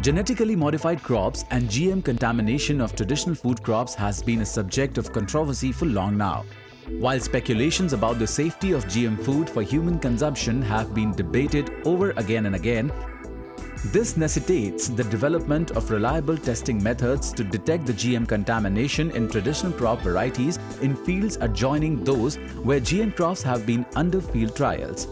Genetically modified crops and GM contamination of traditional food crops has been a subject of controversy for long now. While speculations about the safety of GM food for human consumption have been debated over again and again, this necessitates the development of reliable testing methods to detect the GM contamination in traditional crop varieties in fields adjoining those where GM crops have been under field trials.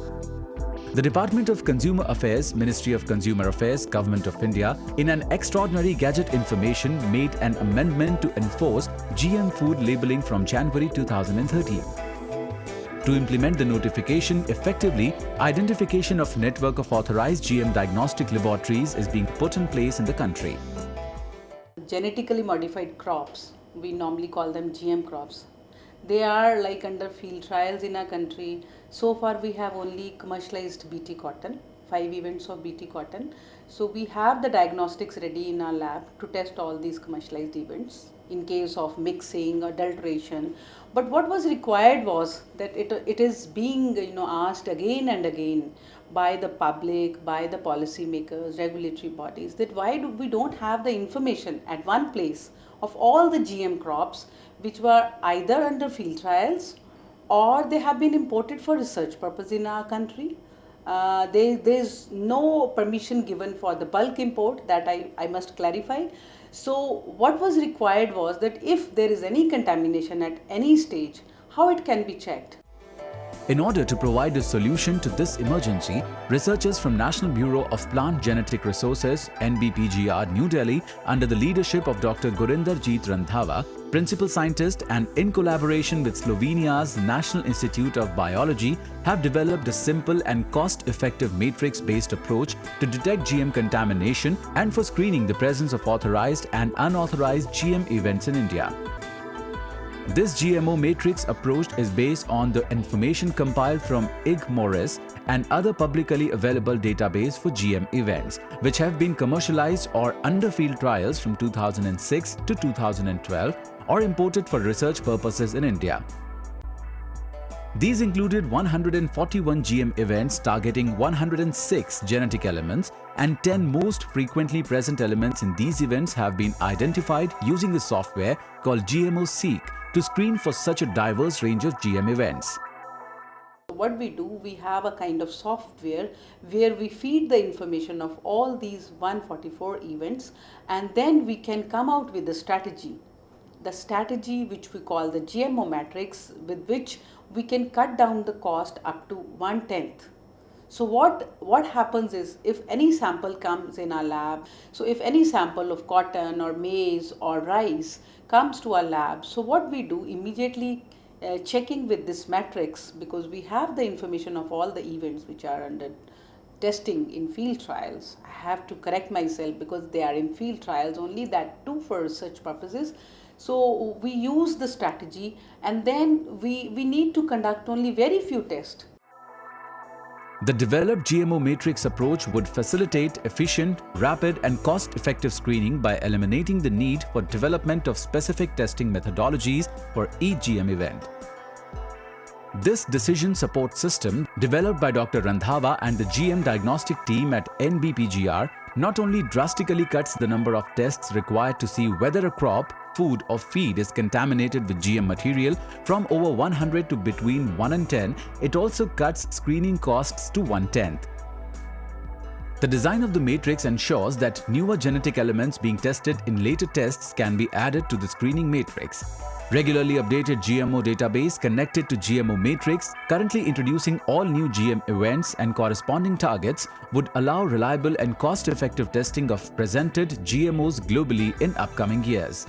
The Department of Consumer Affairs, Ministry of Consumer Affairs, Government of India, in an extraordinary Gazette information made an amendment to enforce GM food labelling from January 2013. To implement the notification effectively, identification of network of authorized GM diagnostic laboratories is being put in place in the country. Genetically modified crops, we normally call them GM crops. They are like under field trials in our country. So far we have only commercialized BT cotton, 5 events of BT cotton. So we have the diagnostics ready in our lab to test all these commercialized events in case of mixing, adulteration. But what was required was that it is being asked again and again by the public, by the policy makers, regulatory bodies, that why we don't have the information at one place of all the GM crops which were either under field trials or they have been imported for research purpose in our country. There's no permission given for the bulk import, that I must clarify. So what was required was that if there is any contamination at any stage, how it can be checked. In order to provide a solution to this emergency, researchers from National Bureau of Plant Genetic Resources (NBPGR) New Delhi, under the leadership of Dr. Gurinderjeet Randhawa, principal scientist, and in collaboration with Slovenia's National Institute of Biology, have developed a simple and cost-effective matrix-based approach to detect GM contamination and for screening the presence of authorized and unauthorized GM events in India. This GMO matrix approach is based on the information compiled from IG Morris and other publicly available database for GM events, which have been commercialized or under field trials from 2006 to 2012 or imported for research purposes in India. These included 141 GM events targeting 106 genetic elements, and 10 most frequently present elements in these events have been identified using the software called GMO-Seq to screen for such a diverse range of GM events. What we do, we have a kind of software where we feed the information of all these 144 events, and then we can come out with a strategy. The strategy which we call the GMO matrix, with which we can cut down the cost up to 1/10. So what happens is, if any sample comes in our lab, so if any sample of cotton or maize or rice comes to our lab, so what we do immediately, checking with this matrix, because we have the information of all the events which are under testing in field trials. I have to correct myself because they are in field trials only, that too for research purposes. So we use the strategy, and then we need to conduct only very few tests. The developed GMO matrix approach would facilitate efficient, rapid and cost-effective screening by eliminating the need for development of specific testing methodologies for each GM event. This decision support system, developed by Dr. Randhawa and the GM diagnostic team at NBPGR, not only drastically cuts the number of tests required to see whether a crop, food or feed is contaminated with GM material from over 100 to between 1 and 10, it also cuts screening costs to 1/10. The design of the matrix ensures that newer genetic elements being tested in later tests can be added to the screening matrix. Regularly updated GMO database connected to GMO matrix, currently introducing all new GM events and corresponding targets, would allow reliable and cost-effective testing of presented GMOs globally in upcoming years.